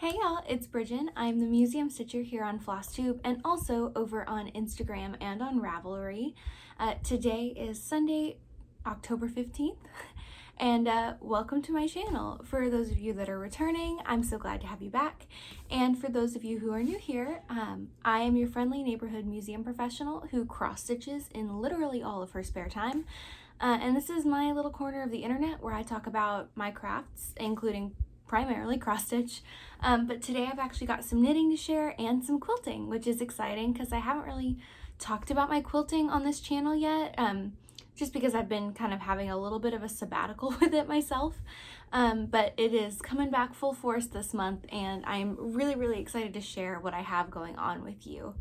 Hey y'all, it's Brijin. I'm the museum stitcher here on Flosstube and also over on Instagram and on Ravelry. Today is Sunday, October 15th, and welcome to my channel. For those of you that are returning, I'm so glad to have you back. And for those of you who are new here, I am your friendly neighborhood museum professional who cross-stitches in literally all of her spare time. And this is my little corner of the internet where I talk about my crafts, including primarily cross-stitch, but today I've actually got some knitting to share and some quilting, which is exciting because I haven't really talked about my quilting on this channel yet, just because I've been kind of having a little bit of a sabbatical with it myself, but it is coming back full force this month and I'm really excited to share what I have going on with you.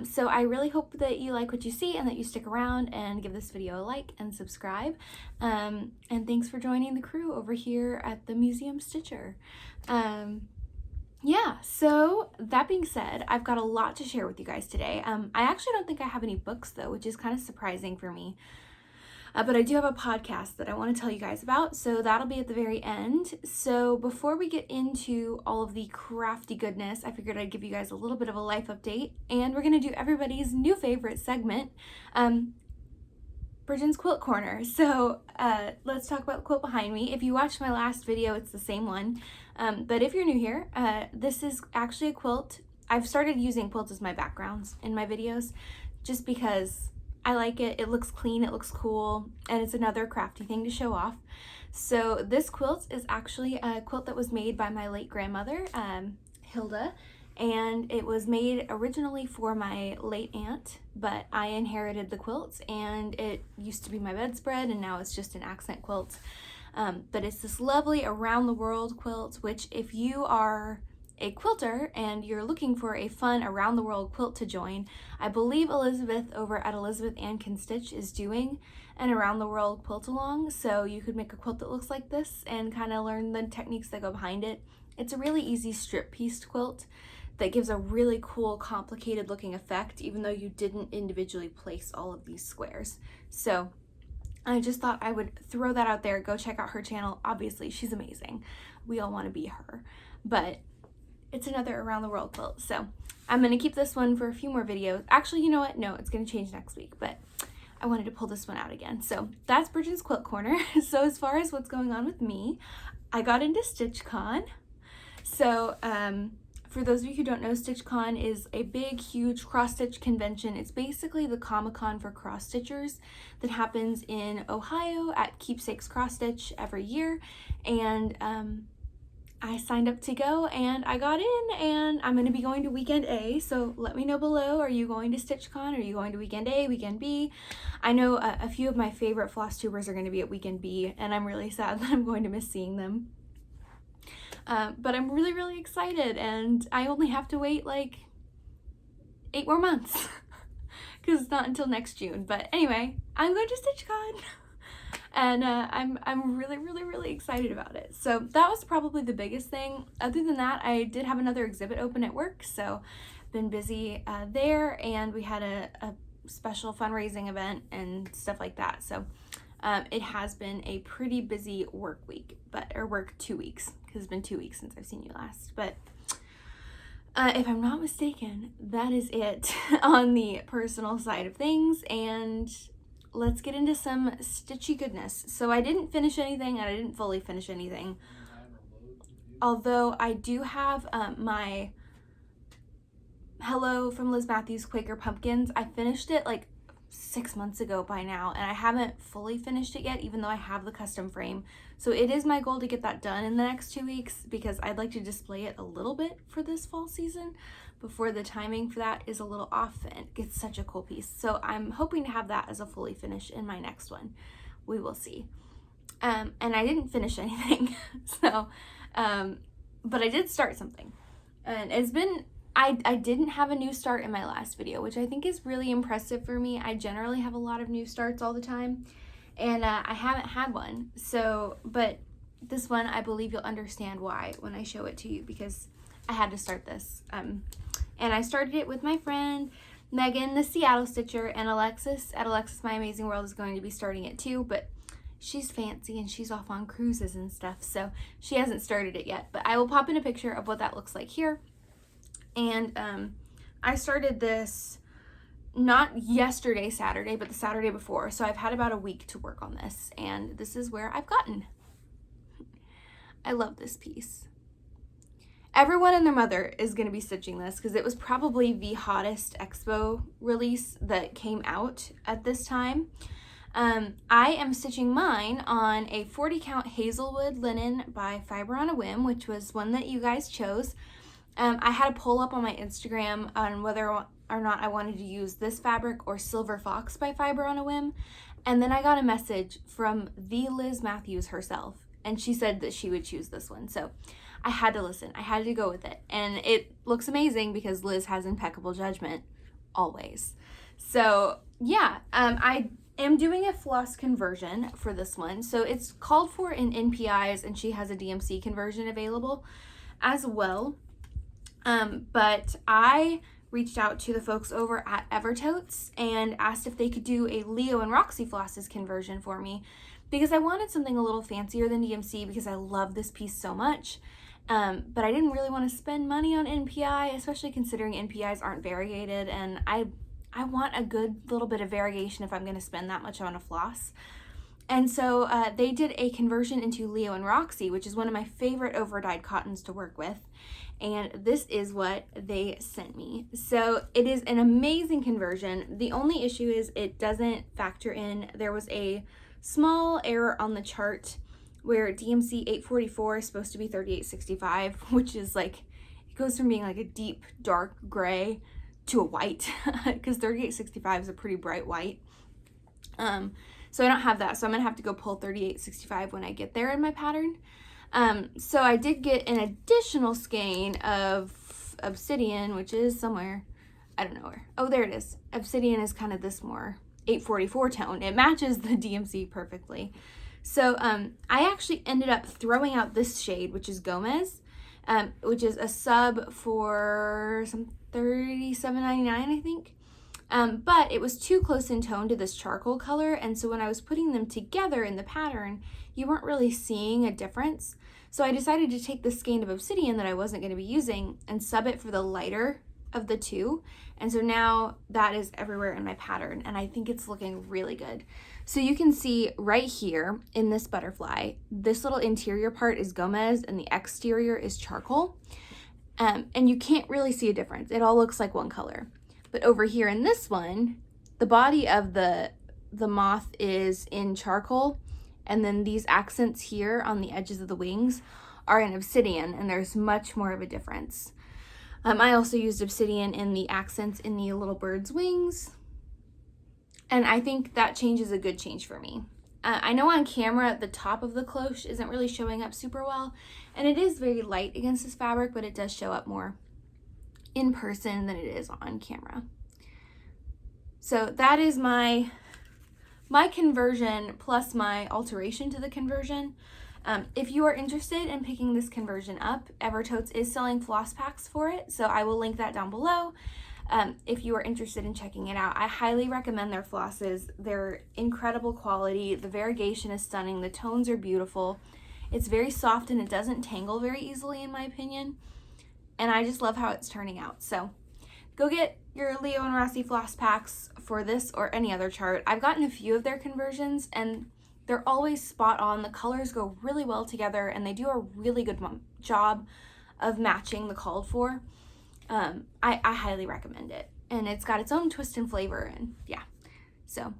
So I really hope that you like what you see and that you stick around and give this video a like and subscribe. And thanks for joining the crew over here at the Museum Stitcher. Yeah, so that being said, I've got a lot to share with you guys today. I actually don't think I have any books though, which is kind of surprising for me. But I do have a podcast that I want to tell you guys about, so that'll be at the very end. So before we get into all of the crafty goodness, I figured I'd give you guys a little bit of a life update, and we're going to do everybody's new favorite segment, Brijin's Quilt Corner. So let's talk about the quilt behind me. If you watched my last video, it's the same one, but if you're new here, this is actually a quilt. I've started using quilts as my backgrounds in my videos, just because I like it. It looks clean, it looks cool, and it's another crafty thing to show off. So this quilt is actually a quilt that was made by my late grandmother, Hilda, and it was made originally for my late aunt, but I inherited the quilt and it used to be my bedspread and now it's just an accent quilt. But it's this lovely around the world quilt, which if you are a quilter and you're looking for a fun around the world quilt to join, I believe Elizabeth over at Elizabeth Ann Can Stitch is doing an around the world quilt along, so you could make a quilt that looks like this and kind of learn the techniques that go behind it. It's a really easy strip pieced quilt that gives a really cool complicated looking effect even though you didn't individually place all of these squares. So I just thought I would throw that out there. Go check out her channel. Obviously she's amazing. We all want to be her, but it's another around the world quilt. So I'm going to keep this one for a few more videos. Actually, you know what? No, it's going to change next week, but I wanted to pull this one out again. So that's Brijin's Quilt Corner. So as far as what's going on with me, I got into StitchCon. So for those of you who don't know, StitchCon is a big, huge cross-stitch convention. It's basically the Comic-Con for cross-stitchers that happens in Ohio at Keepsakes Cross Stitch every year. And I signed up to go and I got in, and I'm going to be going to weekend A, so let me know below. Are you going to StitchCon? Are you going to weekend A, weekend B? I know a few of my favorite Flosstubers are going to be at weekend B, and I'm really sad that I'm going to miss seeing them. But I'm really excited, and I only have to wait like 8 more months because it's not until next June. But anyway, I'm going to StitchCon. And I'm really excited about it. So that was probably the biggest thing. Other than that, I did have another exhibit open at work, so been busy there, and we had a special fundraising event and stuff like that. So it has been a pretty busy work week, or work 2 weeks, because it's been 2 weeks since I've seen you last. But if I'm not mistaken, that is it on the personal side of things, and let's get into some stitchy goodness. So I didn't finish anything, and I didn't fully finish anything. Although I do have my Hello from Liz Mathews Quaker Pumpkins. I finished it like 6 months ago by now, and I haven't fully finished it yet, even though I have the custom frame. So it is my goal to get that done in the next 2 weeks because I'd like to display it a little bit for this fall season before the timing for that is a little off, and it's such a cool piece. So I'm hoping to have that as a fully finish in my next one. We will see. And I didn't finish anything, so, but I did start something. And it's been, I didn't have a new start in my last video, which I think is really impressive for me. I generally have a lot of new starts all the time, and I haven't had one. So, but this one, I believe you'll understand why when I show it to you, because I had to start this. And I started it with my friend Megan, the Seattle Stitcher, and Alexis at Alexis My Amazing World is going to be starting it too, but she's fancy and she's off on cruises and stuff, so she hasn't started it yet, but I will pop in a picture of what that looks like here. And I started this not yesterday Saturday, but the Saturday before, so I've had about a week to work on this, and this is where I've gotten. I love this piece. Everyone and their mother is going to be stitching this because it was probably the hottest expo release that came out at this time. I am stitching mine on a 40 count Hazelwood linen by Fiber on a Whim, which was one that you guys chose. I had a poll up on my Instagram on whether or not I wanted to use this fabric or Silver Fox by Fiber on a Whim, and then I got a message from the Liz Mathews herself, and she said that she would choose this one, so I had to listen. I had to go with it, and it looks amazing because Liz has impeccable judgment always. So yeah, I am doing a floss conversion for this one, so it's called for in NPIs, and she has a DMC conversion available as well. But I reached out to the folks over at Evertotes and asked if they could do a Leo and Roxy Flosses conversion for me because I wanted something a little fancier than DMC because I love this piece so much. But I didn't really want to spend money on NPI, especially considering NPIs aren't variegated, and I want a good little bit of variation if I'm going to spend that much on a floss. And so they did a conversion into Leo and Roxy, which is one of my favorite overdyed cottons to work with. And this is what they sent me. So it is an amazing conversion. The only issue is it doesn't factor in, there was a small error on the chart where DMC 844 is supposed to be 3865, which is like, it goes from being like a deep dark gray to a white, because 3865 is a pretty bright white. So I don't have that, so I'm gonna have to go pull 3865 when I get there in my pattern. So I did get an additional skein of Obsidian, which is somewhere, I don't know where. Oh, there it is. Obsidian is kind of this more 844 tone. It matches the DMC perfectly. So I actually ended up throwing out this shade, which is Gomez, which is a sub for some $37.99, I think. But it was too close in tone to this charcoal color, and so when I was putting them together in the pattern, you weren't really seeing a difference. So I decided to take the skein of Obsidian that I wasn't going to be using and sub it for the lighter of the two, and so now that is everywhere in my pattern, and I think it's looking really good. So you can see right here in this butterfly, this little interior part is Gomez and the exterior is charcoal, and you can't really see a difference. It all looks like one color. But over here in this one, the body of the moth is in charcoal, and then these accents here on the edges of the wings are in Obsidian, and there's much more of a difference. I also used Obsidian in the accents in the little bird's wings, and I think that change is a good change for me. I know on camera the top of the cloche isn't really showing up super well, and it is very light against this fabric, but it does show up more in person than it is on camera. So that is my conversion plus my alteration to the conversion. If you are interested in picking this conversion up, Evertotes is selling floss packs for it, so I will link that down below. If you are interested in checking it out, I highly recommend their flosses. They're incredible quality. The variegation is stunning. The tones are beautiful. It's very soft and it doesn't tangle very easily in my opinion. And I just love how it's turning out. So go get your Leo and Roxy floss packs for this or any other chart. I've gotten a few of their conversions and they're always spot on. The colors go really well together and they do a really good job of matching the called for. I highly recommend it. And it's got its own twist and flavor, and yeah, so.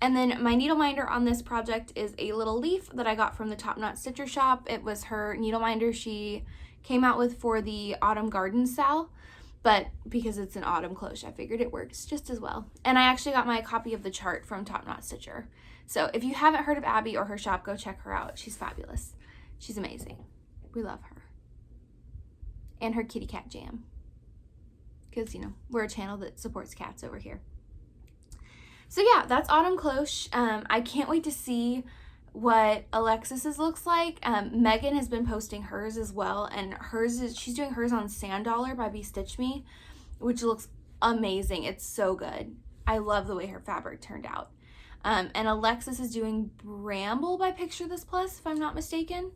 And then my needle minder on this project is a little leaf that I got from the Top Knot Stitcher shop. It was her needle minder she came out with for the Autumn Garden Sal, but because it's an autumn cloche, I figured it works just as well. And I actually got my copy of the chart from Top Knot Stitcher. So if you haven't heard of Abby or her shop, go check her out. She's fabulous. She's amazing. We love her. And her kitty cat jam. Because, you know, we're a channel that supports cats over here. So yeah, that's Autumn Cloche. I can't wait to see what Alexis's looks like. Megan has been posting hers as well, and she's doing hers on Sand Dollar by Be Stitch Me, which looks amazing. It's so good. I love the way her fabric turned out. And Alexis is doing Bramble by Picture This Plus, if I'm not mistaken.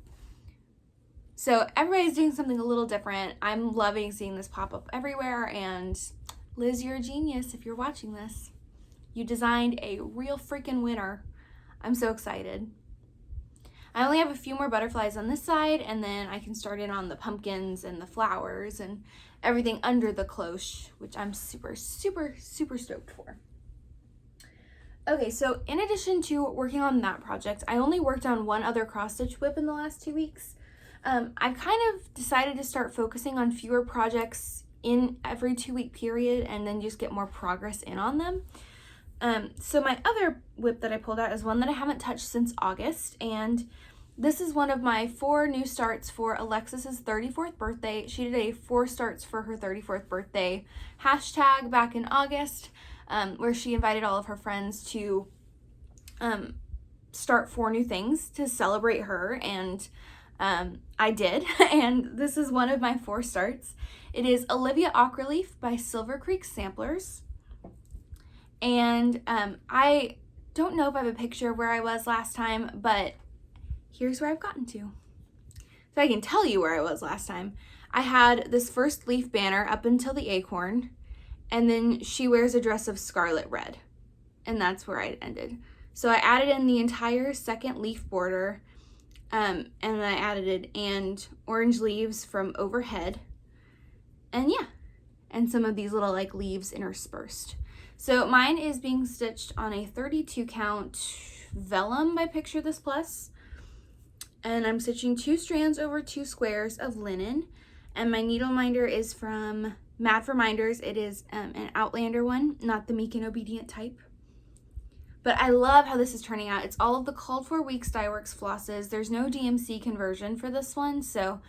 So everybody's doing something a little different. I'm loving seeing this pop up everywhere, and Liz, you're a genius if you're watching this. You designed a real freaking winner. I'm so excited. I only have a few more butterflies on this side, and then I can start in on the pumpkins and the flowers and everything under the cloche, which I'm super, super, super stoked for. Okay, so in addition to working on that project, I only worked on one other cross-stitch whip in the last 2 weeks. I've kind of decided to start focusing on fewer projects in every 2-week period and then just get more progress in on them. So my other whip that I pulled out is one that I haven't touched since August, and this is one of my 4 new starts for Alexis's 34th birthday. She did a 4 starts for her 34th birthday hashtag back in August, where she invited all of her friends to start 4 new things to celebrate her, and I did, and this is one of my 4 starts. It is Olivia Ochreleiph by Silver Creek Samplers, and I don't know if I have a picture of where I was last time, but here's where I've gotten to. So I can tell you where I was last time. I had this first leaf banner up until the acorn, and then she wears a dress of scarlet red, and that's where I ended. So I added in the entire second leaf border, and then I added and orange leaves from overhead, and yeah, and some of these little like leaves interspersed. So mine is being stitched on a 32 count Vellum by Picture This Plus, and I'm stitching 2 strands over 2 squares of linen, and my needle minder is from Mad for Minders. It is an Outlander one, not the Meek and Obedient type. But I love how this is turning out. It's all of the called for Weeks Dye Works flosses. There's no DMC conversion for this one, so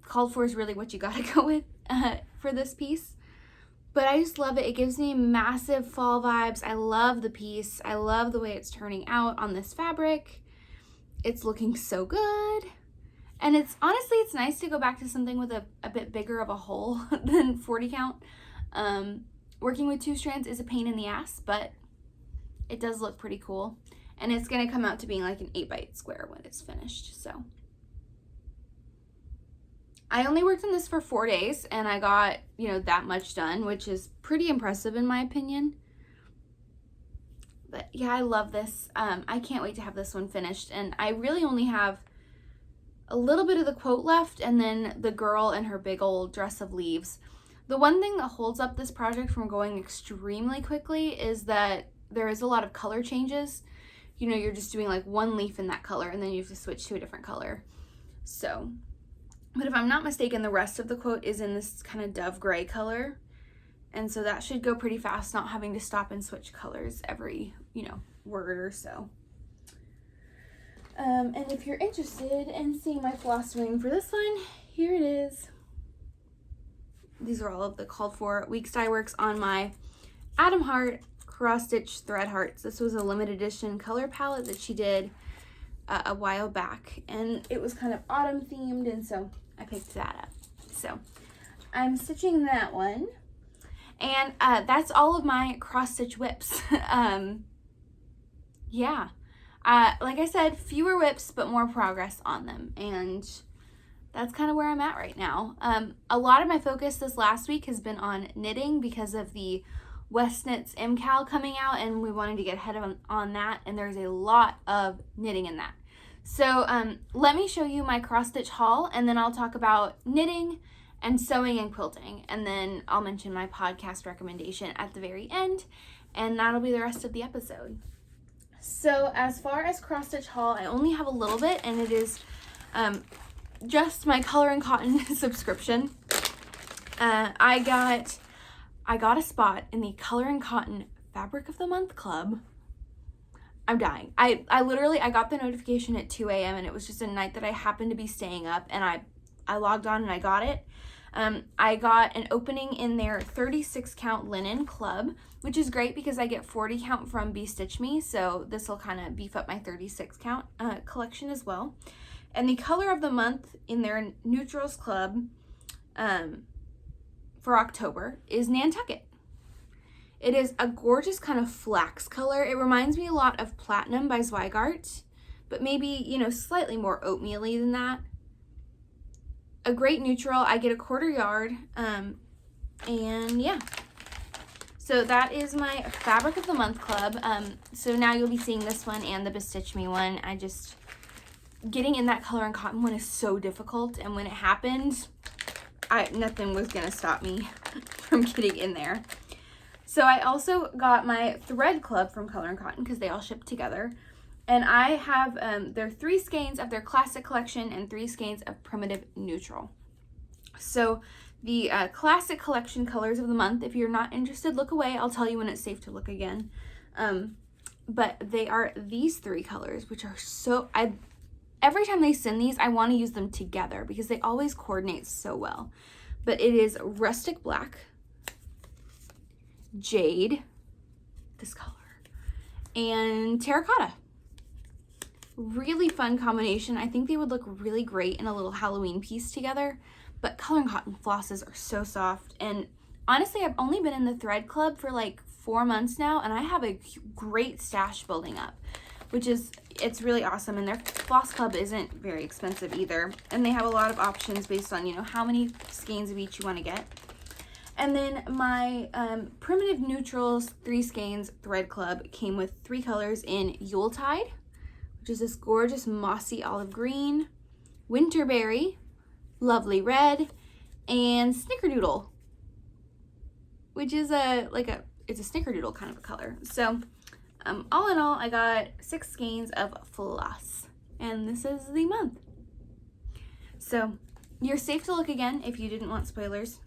called for is really what you gotta go with for this piece. But I just love it. It gives me massive fall vibes. I love the piece. I love the way it's turning out on this fabric. It's looking so good. And it's honestly, it's nice to go back to something with a bit bigger of a hole than 40 count. Working with 2 strands is a pain in the ass, but it does look pretty cool. And it's gonna come out to being like an 8x8 square when it's finished, so. I only worked on this for 4 days, and I got, you know, that much done, which is pretty impressive in my opinion. But yeah, I love this. I can't wait to have this one finished, and I really only have a little bit of the quote left, and then the girl and her big old dress of leaves. The one thing that holds up this project from going extremely quickly is that there is a lot of color changes. You know, you're just doing like one leaf in that color, and then you have to switch to a different color. So, but if I'm not mistaken, the rest of the quote is in this kind of dove gray color. And so that should go pretty fast, not having to stop and switch colors every, you know, word or so. And if you're interested in seeing my floss wing for this one, here it is. These are all of the called for Weeks Dye Works on my Atom Heart cross stitch thread hearts. This was a limited edition color palette that she did a while back, and it was kind of autumn themed, and so I picked that up. So I'm stitching that one, and that's all of my cross stitch whips. Yeah, like I said, fewer whips but more progress on them, and that's kind of where I'm at right now. A lot of my focus this last week has been on knitting because of the WestKnits MKAL coming out, and we wanted to get ahead on that, and there's a lot of knitting in that. So let me show you my cross stitch haul, and then I'll talk about knitting and sewing and quilting, and then I'll mention my podcast recommendation at the very end, and that'll be the rest of the episode. So as far as cross stitch haul, I only have a little bit, and it is just my Color and Cotton subscription. I got a spot in the Color and Cotton Fabric of the Month Club. I'm dying. I literally, I got the notification at 2 a.m. and it was just a night that I happened to be staying up, and I logged on and I got it. I got an opening in their 36 count linen club, which is great because I get 40 count from Be Stitch Me, so this will kind of beef up my 36 count collection as well. And the color of the month in their neutrals club for October is Nantucket. It is a gorgeous kind of flax color. It reminds me a lot of Platinum by Zweigart, but maybe, you know, slightly more oatmeal-y than that. A great neutral. I get a 1/4 yard, and yeah. So that is my Fabric of the Month Club. So now you'll be seeing this one and the Bestitch Me one. Getting in that color and cotton one is so difficult, and when it happened, nothing was gonna stop me from getting in there. So I also got my Thread Club from Color and Cotton because they all ship together. And I have their 3 skeins of their Classic Collection and 3 skeins of Primitive Neutral. So the Classic Collection colors of the month, if you're not interested, look away. I'll tell you when it's safe to look again. But they are these 3 colors, which are so... Every time they send these, I want to use them together because they always coordinate so well. But it is Rustic Black, Jade, this color, and Terracotta. Really fun combination. I think they would look really great in a little Halloween piece together. But Color and Cotton flosses are so soft. And honestly, I've only been in the Thread Club for like 4 months now, and I have a great stash building up, it's really awesome. And their floss club isn't very expensive either. And they have a lot of options based on, you know, how many skeins of each you want to get. And then my Primitive Neutrals 3 skeins Thread Club came with 3 colors in Yuletide, which is this gorgeous mossy olive green, Winterberry, lovely red, and Snickerdoodle, which is it's a Snickerdoodle kind of a color. So all in all, I got 6 skeins of floss, and this is the month. So you're safe to look again if you didn't want spoilers,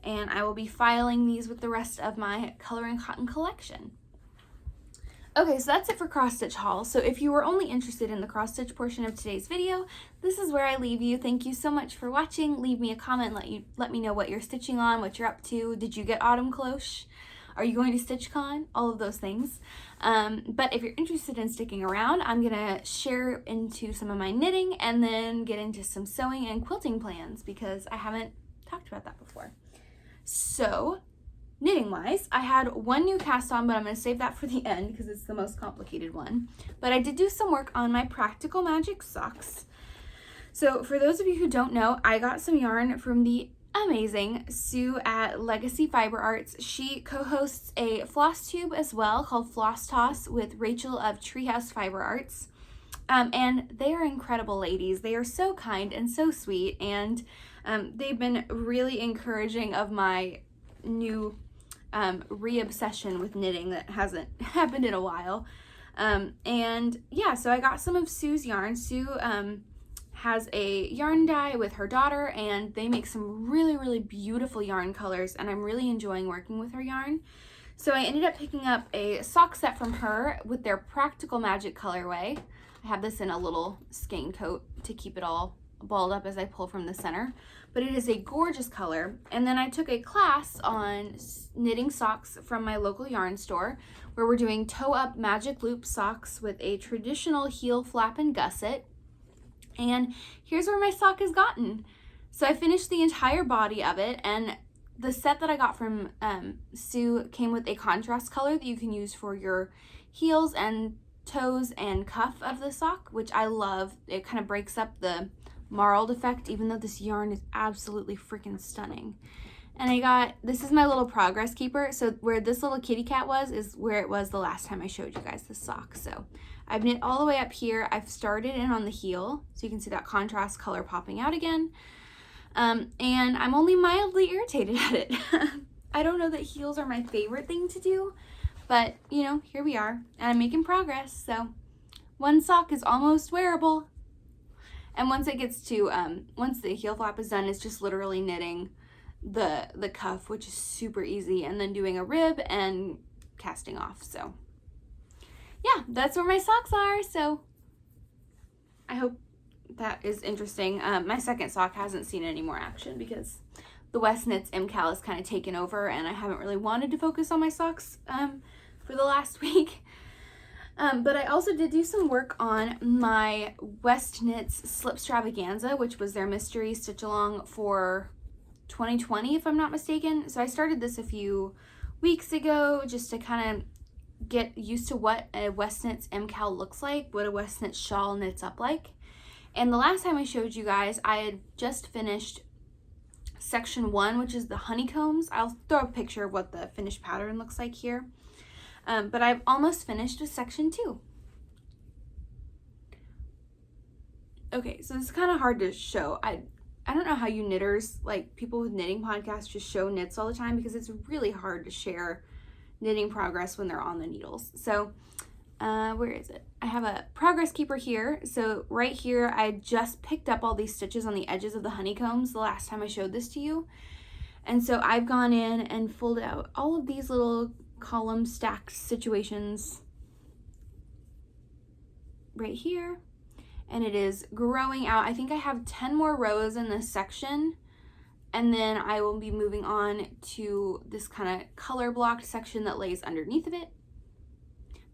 and I will be filing these with the rest of my Color and Cotton collection. Okay, so that's it for cross stitch haul. So if you were only interested in the cross stitch portion of today's video, this is where I leave you. Thank you so much for watching. Leave me a comment, let me know what you're stitching on, what you're up to. Did you get Autumn Cloche? Are you going to StitchCon? All of those things. But if you're interested in sticking around, I'm gonna share into some of my knitting and then get into some sewing and quilting plans because I haven't talked about that before. So knitting wise, I had 1 new cast on, but I'm gonna save that for the end because it's the most complicated one. But I did do some work on my Practical Magic socks. So for those of you who don't know, I got some yarn from the amazing Sue at Legacy Fiber Arts. She co-hosts a Flosstube as well called Floss Toss with Rachel of Treehouse Fiber Arts. And they are incredible ladies. They are so kind and so sweet, and they've been really encouraging of my new re-obsession with knitting that hasn't happened in a while. And yeah, so I got some of Sue's yarn. Sue has a yarn dye with her daughter, and they make some really, really beautiful yarn colors, and I'm really enjoying working with her yarn. So I ended up picking up a sock set from her with their Practical Magic colorway. I have this in a little skein coat to keep it all balled up as I pull from the center, but it is a gorgeous color. And then I took a class on knitting socks from my local yarn store where we're doing toe up magic loop socks with a traditional heel flap and gusset. And here's where my sock has gotten. So I finished the entire body of it, and the set that I got from Sue came with a contrast color that you can use for your heels and toes and cuff of the sock, which I love. It kind of breaks up the marled effect, even though this yarn is absolutely freaking stunning. And I got, this is my little progress keeper. So where this little kitty cat was is where it was the last time I showed you guys the sock. So I've knit all the way up here. I've started in on the heel, so you can see that contrast color popping out again. And I'm only mildly irritated at it. I don't know that heels are my favorite thing to do, but you know, here we are, and I'm making progress. So one sock is almost wearable. And once it gets to, once the heel flap is done, it's just literally knitting the cuff, which is super easy, and then doing a rib and casting off. So yeah, that's where my socks are. So I hope that is interesting. My second sock hasn't seen any more action because the WestKnits MKAL is kind of taken over, and I haven't really wanted to focus on my socks for the last week. But I also did do some work on my WestKnits Slipstravaganza, which was their mystery stitch along for 2020, if I'm not mistaken. So I started this a few weeks ago just to kind of get used to what a WestKnits MKAL looks like, what a WestKnits shawl knits up like. And the last time I showed you guys, I had just finished section 1, which is the honeycombs. I'll throw a picture of what the finished pattern looks like here. But I've almost finished with section 2. Okay, so this is kind of hard to show. I don't know how you knitters, like people with knitting podcasts, just show knits all the time, because it's really hard to share knitting progress when they're on the needles. So where is it? I have a progress keeper here. So right here, I just picked up all these stitches on the edges of the honeycombs the last time I showed this to you. And so I've gone in and folded out all of these little column stacked situations right here. And it is growing out. I think I have 10 more rows in this section, and then I will be moving on to this kind of color blocked section that lays underneath of it.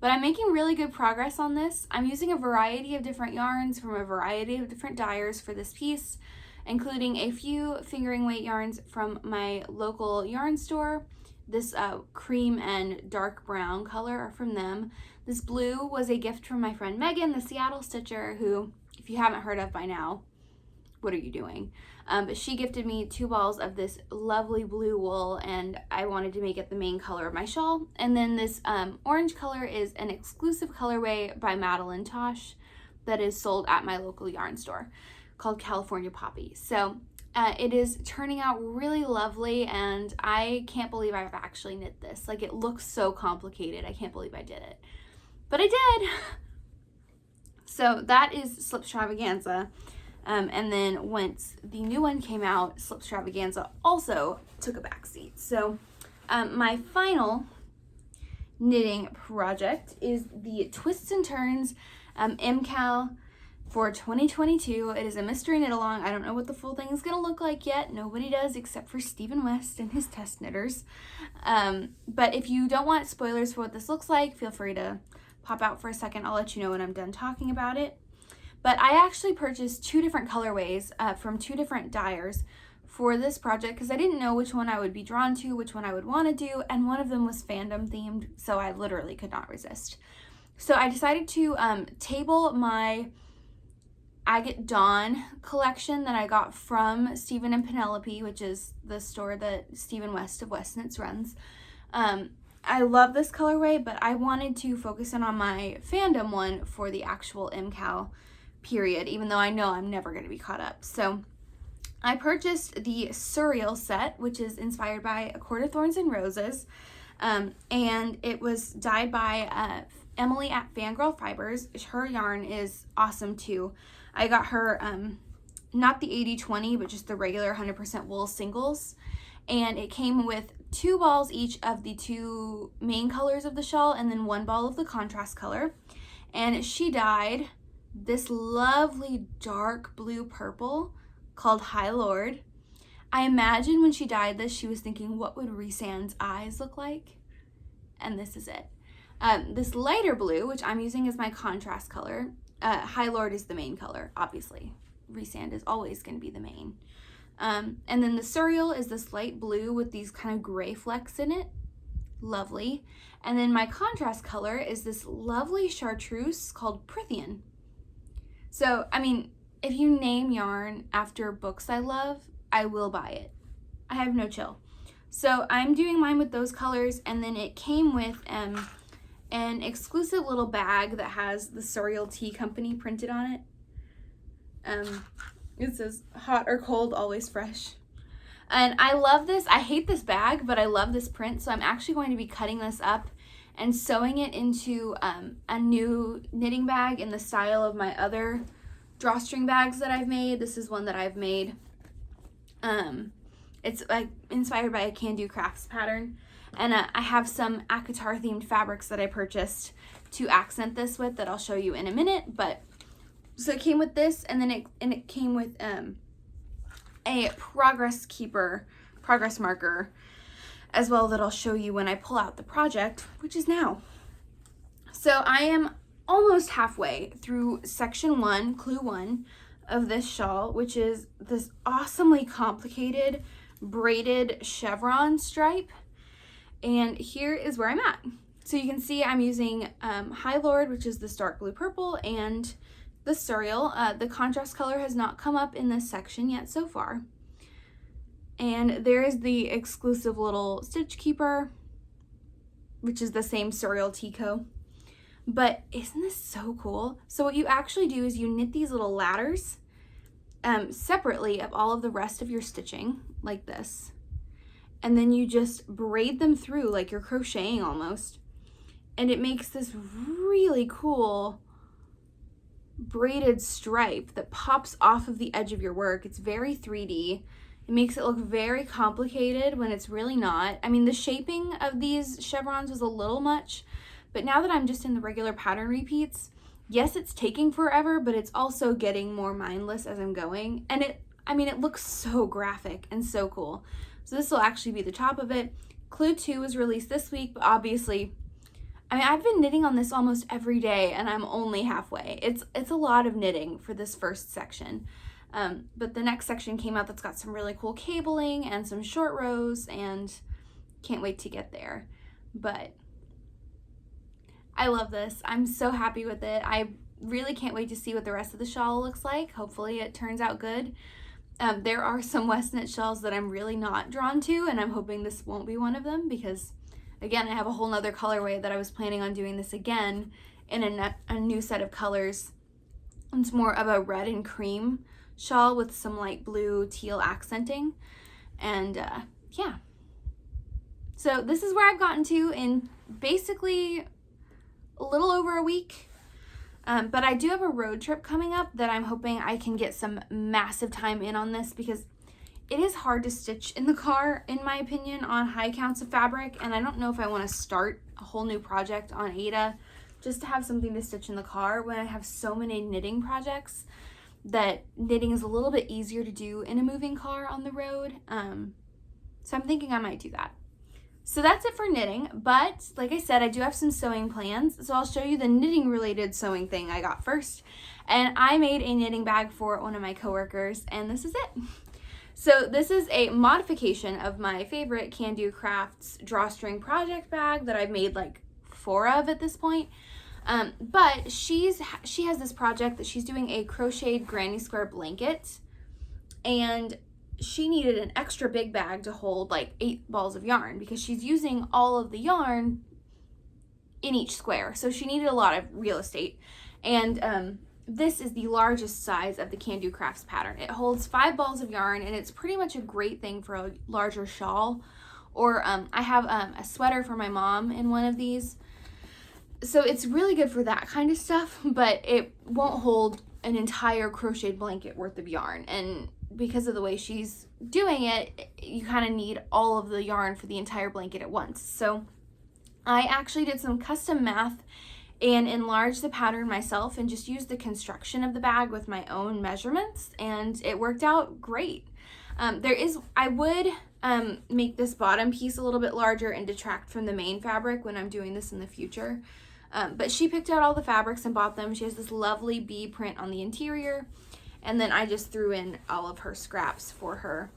But I'm making really good progress on this. I'm using a variety of different yarns from a variety of different dyers for this piece, including a few fingering weight yarns from my local yarn store. This cream and dark brown color are from them. This blue was a gift from my friend Megan, the Seattle stitcher, who, if you haven't heard of by now, what are you doing? But she gifted me 2 balls of this lovely blue wool, and I wanted to make it the main color of my shawl. And then this orange color is an exclusive colorway by Madeline Tosh that is sold at my local yarn store called California Poppy. So it is turning out really lovely, and I can't believe I've actually knit this. Like, it looks so complicated. I can't believe I did it. But I did! So that is Slipstravaganza. And then once the new one came out, Slipstravaganza also took a backseat. So my final knitting project is the Twists and Turns MKAL for 2022. It is a mystery knit along. I don't know what the full thing is going to look like yet. Nobody does except for Stephen West and his test knitters. But if you don't want spoilers for what this looks like, feel free to pop out for a second. I'll let you know when I'm done talking about it. But I actually purchased 2 different colorways from 2 different dyers for this project, because I didn't know which one I would be drawn to, which one I would want to do, and one of them was Fandom themed, so I literally could not resist. So I decided to table my Agate Dawn collection that I got from Stephen and Penelope, which is the store that Stephen West of WestKnits runs. I love this colorway, but I wanted to focus in on my Fandom one for the actual MKAL period, even though I know I'm never going to be caught up. So I purchased the Surreal set, which is inspired by A Court of Thorns and Roses, and it was dyed by Emily at Fangirl Fibers. Her yarn is awesome too. I got her not the 80/20, but just the regular 100% wool singles, and it came with 2 balls each of the 2 main colors of the shawl, and then 1 ball of the contrast color. And she dyed this lovely dark blue purple called High Lord. I imagine when she dyed this, she was thinking, what would Rhysand's eyes look like? And this is it. This lighter blue, which I'm using as my contrast color, High Lord is the main color, obviously. Rhysand is always going to be the main. And then the Surreal is this light blue with these kind of gray flecks in it. Lovely. And then my contrast color is this lovely chartreuse called Prithian. So, I mean, if you name yarn after books I love, I will buy it. I have no chill. So I'm doing mine with those colors, and then it came with an exclusive little bag that has the Surreal Tea Company printed on it. It says hot or cold, always fresh. And I love this. I hate this bag, but I love this print, so I'm actually going to be cutting this up and sewing it into a new knitting bag in the style of my other drawstring bags that I've made. This is one that I've made. It's inspired by a Can Do Crafts pattern. And I have some Akatar themed fabrics that I purchased to accent this with that I'll show you in a minute. But so it came with this, and then it came with a progress marker as well, that I'll show you when I pull out the project, which is now. So I am almost halfway through section 1, clue 1 of this shawl, which is this awesomely complicated braided chevron stripe. And here is where I'm at. So you can see I'm using High Lord, which is this dark blue purple, and the Surreal. The contrast color has not come up in this section yet so far. And there is the exclusive little stitch keeper, which is the same Surreal Tico. But isn't this so cool? So what you actually do is you knit these little ladders separately of all of the rest of your stitching, like this. And then you just braid them through like you're crocheting almost. And it makes this really cool braided stripe that pops off of the edge of your work. It's very 3D. It makes it look very complicated when it's really not. I mean, the shaping of these chevrons was a little much, but now that I'm just in the regular pattern repeats, yes, it's taking forever, but it's also getting more mindless as I'm going. And it looks so graphic and so cool. So this will actually be the top of it. Clue 2 was released this week, but obviously, I've been knitting on this almost every day and I'm only halfway. It's a lot of knitting for this first section. But the next section came out that's got some really cool cabling and some short rows, and can't wait to get there. But I love this. I'm so happy with it. I really can't wait to see what the rest of the shawl looks like. Hopefully it turns out good. There are some WestKnits shawls that I'm really not drawn to, and I'm hoping this won't be one of them because, again, I have a whole nother colorway that I was planning on doing this again in a new set of colors. It's more of a red and cream shawl with some light blue teal accenting, and yeah. So this is where I've gotten to in basically a little over a week. But I do have a road trip coming up that I'm hoping I can get some massive time in on this, because it is hard to stitch in the car, in my opinion, on high counts of fabric, and I don't know if I want to start a whole new project on Ada just to have something to stitch in the car when I have so many knitting projects that knitting is a little bit easier to do in a moving car on the road. So I'm thinking I might do that. So that's it for knitting, but like I said, I do have some sewing plans, so I'll show you the knitting related sewing thing I got first. And I made a knitting bag for one of my coworkers, and this is it. So this is a modification of my favorite Can Do Crafts drawstring project bag that I've made like 4 of at this point. But she has this project that she's doing a crocheted granny square blanket, and she needed an extra big bag to hold like 8 balls of yarn because she's using all of the yarn in each square. So she needed a lot of real estate. And this is the largest size of the Can Do Crafts pattern. It holds 5 balls of yarn, and it's pretty much a great thing for a larger shawl. Or I have a sweater for my mom in one of these. So it's really good for that kind of stuff, but it won't hold an entire crocheted blanket worth of yarn. And because of the way she's doing it, you kind of need all of the yarn for the entire blanket at once. So I actually did some custom math and enlarged the pattern myself and just used the construction of the bag with my own measurements, and it worked out great. I would make this bottom piece a little bit larger and detract from the main fabric when I'm doing this in the future. But she picked out all the fabrics and bought them. She has this lovely bee print on the interior, and then I just threw in all of her scraps for her.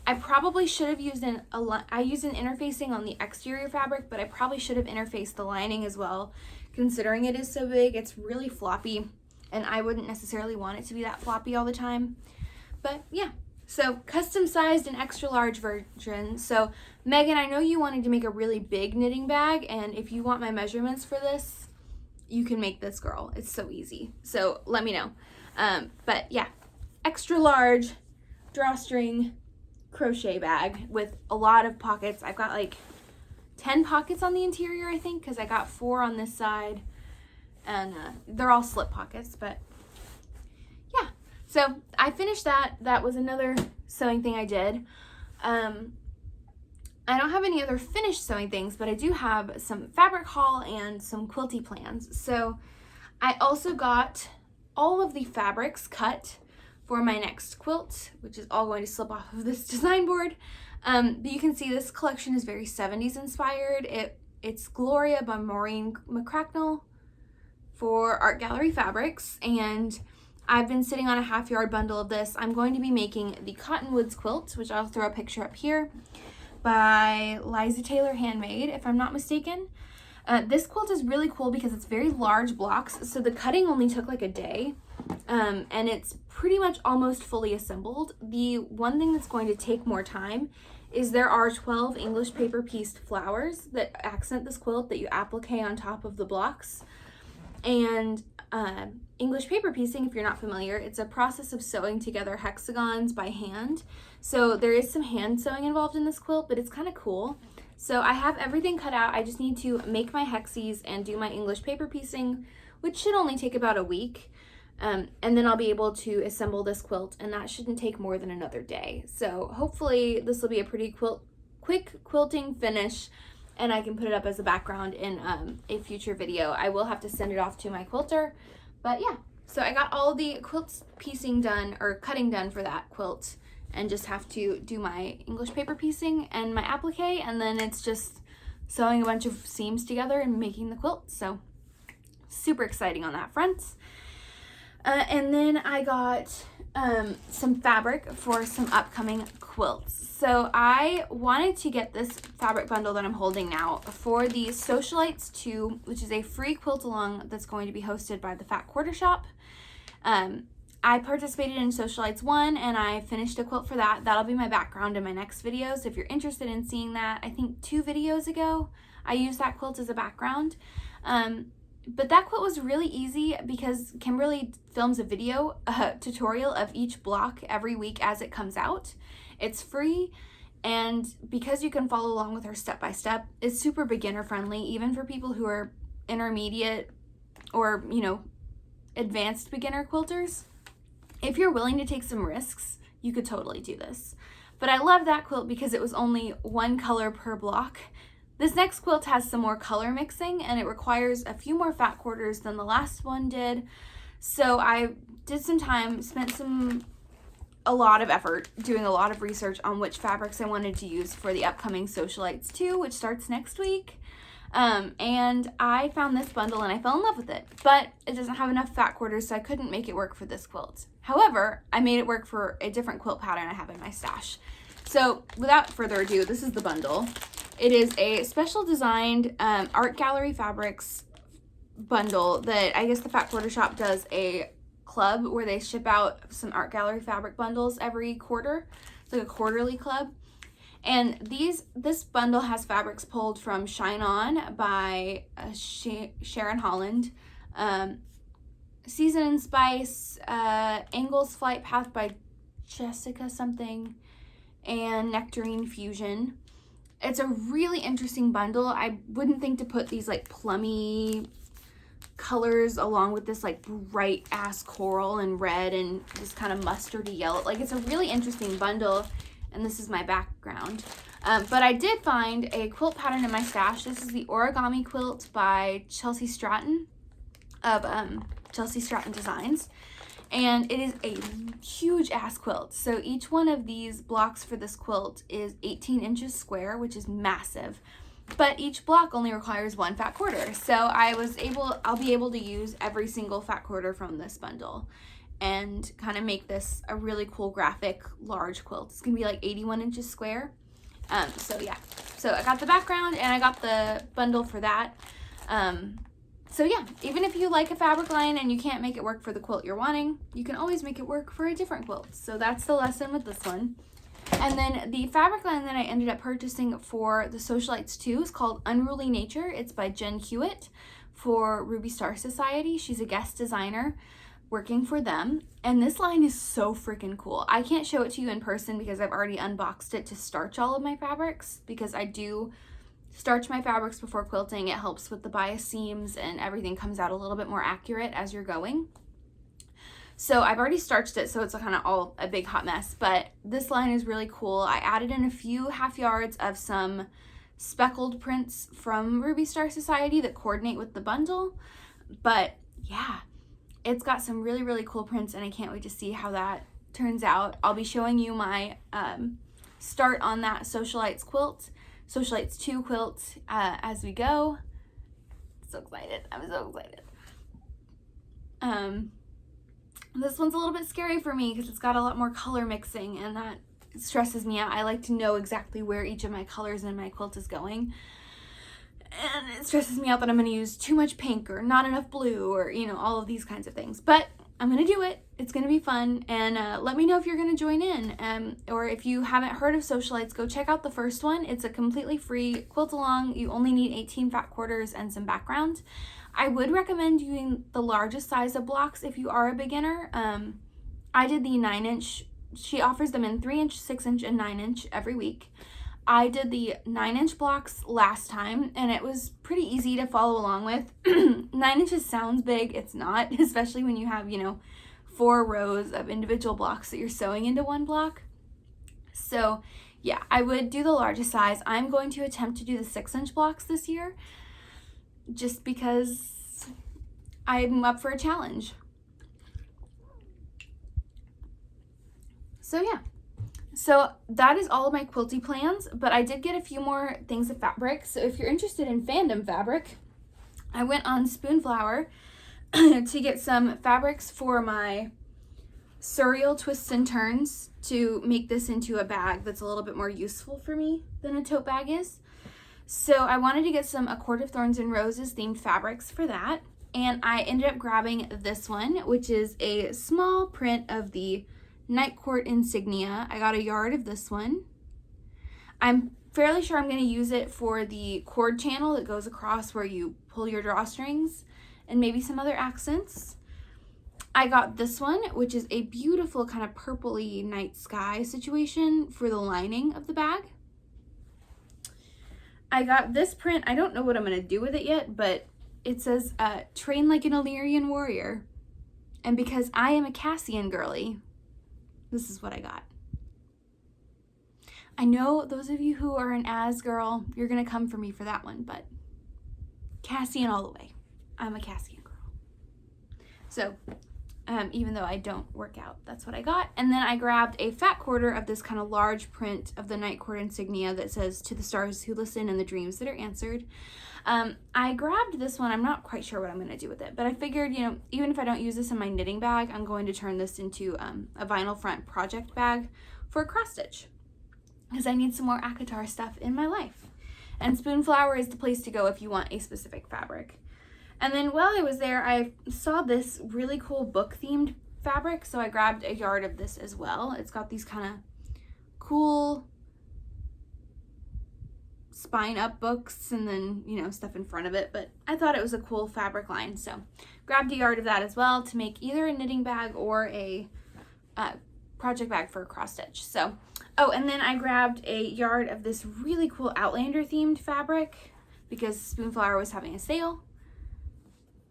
I probably should have used I used an interfacing on the exterior fabric, but I probably should have interfaced the lining as well, considering it is so big. It's really floppy, and I wouldn't necessarily want it to be that floppy all the time. But yeah, so custom sized and extra large version. So Megan, I know you wanted to make a really big knitting bag, and if you want my measurements for this, you can make this, girl. It's so easy. So let me know. But yeah, extra large drawstring crochet bag with a lot of pockets. I've got like 10 pockets on the interior, I think, because I got 4 on this side, and they're all slip pockets. But yeah, so I finished that. That was another sewing thing I did. I don't have any other finished sewing things, but I do have some fabric haul and some quilty plans. So I also got all of the fabrics cut for my next quilt, which is all going to slip off of this design board. But you can see this collection is very 70s inspired. It's Gloria by Maureen McCracknell for Art Gallery Fabrics, and I've been sitting on a half-yard bundle of this. I'm going to be making the Cottonwoods quilt, which I'll throw a picture up here. by Liza Taylor Handmade, if I'm not mistaken. This quilt is really cool because it's very large blocks, so the cutting only took like a day, and it's pretty much almost fully assembled. The one thing that's going to take more time is there are 12 English paper pieced flowers that accent this quilt that you applique on top of the blocks. And English paper piecing, if you're not familiar, it's a process of sewing together hexagons by hand. So there is some hand sewing involved in this quilt, but it's kind of cool. So I have everything cut out. I just need to make my hexies and do my English paper piecing, which should only take about a week. And then I'll be able to assemble this quilt, and that shouldn't take more than another day. So hopefully this will be a pretty quick quilting finish, and I can put it up as a background in a future video. I will have to send it off to my quilter, but yeah. So I got all the quilt piecing done, or cutting done for that quilt, and just have to do my English paper piecing and my applique, and then it's just sewing a bunch of seams together and making the quilt. So super exciting on that front. And then I got some fabric for some upcoming quilts. So I wanted to get this fabric bundle that I'm holding now for the Socialites 2, which is a free quilt along that's going to be hosted by the Fat Quarter Shop. I participated in Socialites 1 and I finished a quilt for that. That'll be my background in my next video. So if you're interested in seeing that, I think 2 videos ago, I used that quilt as a background. But that quilt was really easy because Kimberly films a video tutorial of each block every week as it comes out. It's free, and because you can follow along with her step by step, it's super beginner friendly, even for people who are intermediate or, you know, advanced beginner quilters. If you're willing to take some risks, you could totally do this. But I love that quilt because it was only 1 color per block. This next quilt has some more color mixing, and it requires a few more fat quarters than the last one did. So I did some time, spent a lot of effort doing a lot of research on which fabrics I wanted to use for the upcoming Socialites 2, which starts next week. And I found this bundle and I fell in love with it, but it doesn't have enough fat quarters, so I couldn't make it work for this quilt. However, I made it work for a different quilt pattern I have in my stash. So without further ado, this is the bundle. It is a special designed art gallery fabrics bundle that I guess the Fat Quarter Shop does a club where they ship out some art gallery fabric bundles every quarter. It's like a quarterly club. And this bundle has fabrics pulled from Shine On by Sharon Holland, Season and Spice, Angles Flight Path by Jessica something, and Nectarine Fusion. It's a really interesting bundle. I wouldn't think to put these like plummy colors along with this like bright ass coral and red and this kind of mustardy yellow. Like, it's a really interesting bundle, and this is my background. But I did find a quilt pattern in my stash. This is the Origami Quilt by Chelsea Stratton of Chelsea Stratton Designs. And it is a huge ass quilt. So each one of these blocks for this quilt is 18 inches square, which is massive. But each block only requires 1 fat quarter. So I'll be able to use every single fat quarter from this bundle and kind of make this a really cool graphic large quilt. It's gonna be like 81 inches square. So yeah, so I got the background and I got the bundle for that. So yeah, even if you like a fabric line and you can't make it work for the quilt you're wanting, you can always make it work for a different quilt. So that's the lesson with this one. And then the fabric line that I ended up purchasing for the Socialites 2 is called Unruly Nature. It's by Jen Hewitt for Ruby Star Society. She's a guest designer working for them. And this line is so freaking cool. I can't show it to you in person because I've already unboxed it to starch all of my fabrics, because I do starch my fabrics before quilting. It helps with the bias seams and everything comes out a little bit more accurate as you're going. So I've already starched it, so it's kind of all a big hot mess, but this line is really cool. I added in a few half yards of some speckled prints from Ruby Star Society that coordinate with the bundle. But yeah, it's got some really, really cool prints, and I can't wait to see how that turns out. I'll be showing you my start on that Socialites 2 quilt as we go. So excited. I'm so excited. This one's a little bit scary for me because it's got a lot more color mixing, and that stresses me out. I like to know exactly where each of my colors in my quilt is going. And it stresses me out that I'm going to use too much pink or not enough blue or, you know, all of these kinds of things. But I'm going to do it. It's going to be fun. And let me know if you're going to join in. Or if you haven't heard of Socialites, go check out the first one. It's a completely free quilt along. You only need 18 fat quarters and some background. I would recommend using the largest size of blocks if you are a beginner. I did the 9-inch. She offers them in 3-inch, 6-inch, and 9-inch every week. I did the 9-inch blocks last time, and it was pretty easy to follow along with. 9 inches sounds big. It's not, especially when you have, you know, 4 rows of individual blocks that you're sewing into one block. So yeah, I would do the largest size. I'm going to attempt to do the 6-inch blocks this year, just because I'm up for a challenge. So yeah. So that is all of my quilty plans, but I did get a few more things of fabric. So if you're interested in Fandom fabric, I went on Spoonflower to get some fabrics for my surreal twists and turns to make this into a bag that's a little bit more useful for me than a tote bag is. So I wanted to get some A Court of Thorns and Roses themed fabrics for that. And I ended up grabbing this one, which is a small print of the Night Court insignia. I got a yard of this one. I'm fairly sure I'm going to use it for the cord channel that goes across where you pull your drawstrings, and maybe some other accents. I got this one, which is a beautiful kind of purpley night sky situation for the lining of the bag. I got this print. I don't know what I'm going to do with it yet, but it says, train like an Illyrian warrior. And because I am a Cassian girly, this is what I got. I know those of you who are an As girl, you're going to come for me for that one, but Cassian all the way. I'm a Cassian girl. So, even though I don't work out, that's what I got. And then I grabbed a fat quarter of this kind of large print of the Night Court insignia that says, "To the stars who listen and the dreams that are answered." I grabbed this one. I'm not quite sure what I'm going to do with it, but I figured, you know, even if I don't use this in my knitting bag, I'm going to turn this into a vinyl front project bag for a cross stitch, because I need some more ACOTAR stuff in my life. And Spoonflower is the place to go if you want a specific fabric. And then while I was there, I saw this really cool book themed fabric, so I grabbed a yard of this as well. It's got these kind of cool spine up books and then, you know, stuff in front of it, but I thought it was a cool fabric line, so grabbed a yard of that as well to make either a knitting bag or a project bag for a cross stitch. So, oh, and then I grabbed a yard of this really cool Outlander themed fabric because Spoonflower was having a sale.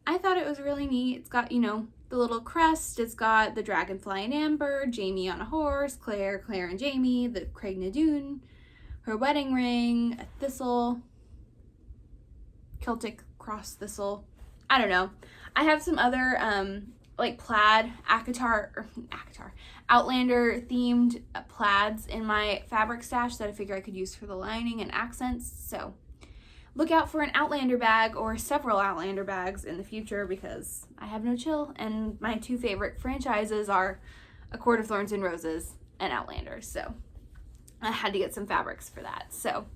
I thought it was really neat. It's got, you know, the little crest. It's got the dragonfly and amber, Jamie on a horse, Claire and Jamie, the Craig Nadoon, her wedding ring, a thistle, Celtic cross thistle. I don't know. I have some other like plaid Outlander themed plaids in my fabric stash that I figure I could use for the lining and accents. So look out for an Outlander bag or several Outlander bags in the future because I have no chill, and my two favorite franchises are A Court of Thorns and Roses and Outlander. So I had to get some fabrics for that. So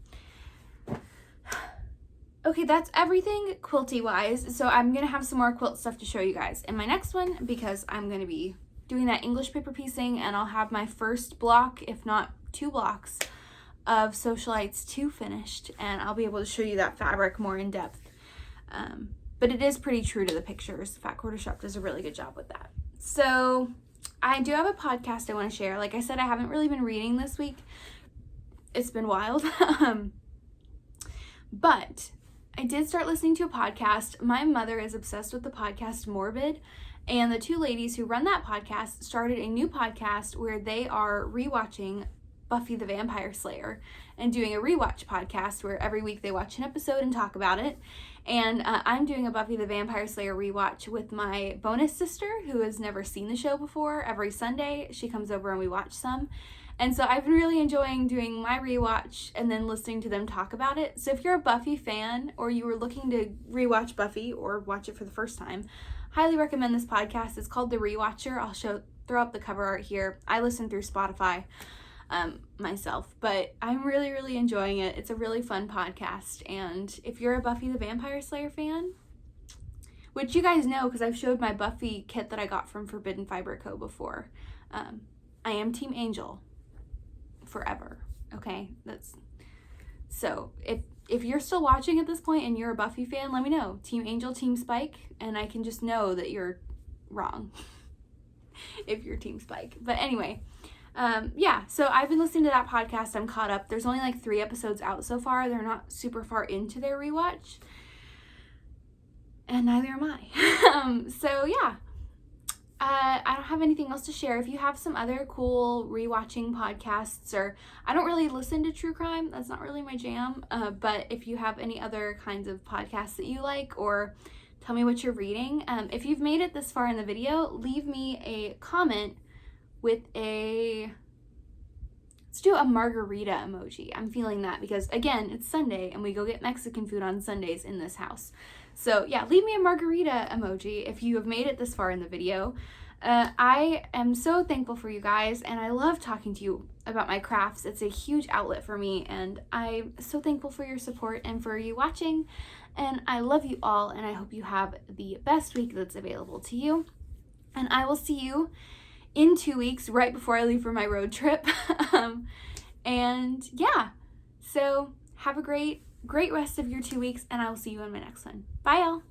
okay, that's everything quilty wise. So I'm gonna have some more quilt stuff to show you guys in my next one because I'm gonna be doing that English paper piecing, and I'll have my first block, if not 2 blocks, of Socialites 2 finished, and I'll be able to show you that fabric more in depth. But it is pretty true to the pictures. Fat Quarter Shop does a really good job with that. So I do have a podcast I want to share. Like I said, I haven't really been reading this week. It's been wild. But I did start listening to a podcast. My mother is obsessed with the podcast Morbid, and the 2 ladies who run that podcast started a new podcast where they are rewatching Buffy the Vampire Slayer and doing a rewatch podcast where every week they watch an episode and talk about it. And I'm doing a Buffy the Vampire Slayer rewatch with my bonus sister who has never seen the show before. Every Sunday she comes over and we watch some. And so I've been really enjoying doing my rewatch and then listening to them talk about it. So if you're a Buffy fan or you were looking to rewatch Buffy or watch it for the first time, highly recommend this podcast. It's called The Rewatcher. I'll throw up the cover art here. I listen through Spotify. myself, but I'm really, really enjoying it. It's a really fun podcast, and if you're a Buffy the Vampire Slayer fan, which you guys know because I've showed my Buffy kit that I got from Forbidden Fiber Co. before, I am Team Angel forever, okay? So if you're still watching at this point and you're a Buffy fan, let me know. Team Angel, Team Spike, and I can just know that you're wrong if you're Team Spike. But anyway, yeah, so I've been listening to that podcast. I'm caught up. There's only like 3 episodes out so far. They're not super far into their rewatch, and neither am I. So yeah, I don't have anything else to share. If you have some other cool rewatching podcasts, or I don't really listen to true crime, that's not really my jam, but if you have any other kinds of podcasts that you like, or tell me what you're reading, if you've made it this far in the video, leave me a comment with let's do a margarita emoji. I'm feeling that because, again, it's Sunday and we go get Mexican food on Sundays in this house. So yeah, leave me a margarita emoji if you have made it this far in the video. I am so thankful for you guys, and I love talking to you about my crafts. It's a huge outlet for me, and I'm so thankful for your support and for you watching, and I love you all, and I hope you have the best week that's available to you, and I will see you in 2 weeks, right before I leave for my road trip. And yeah, so have a great rest of your 2 weeks, and I will see you in my next one. Bye, y'all.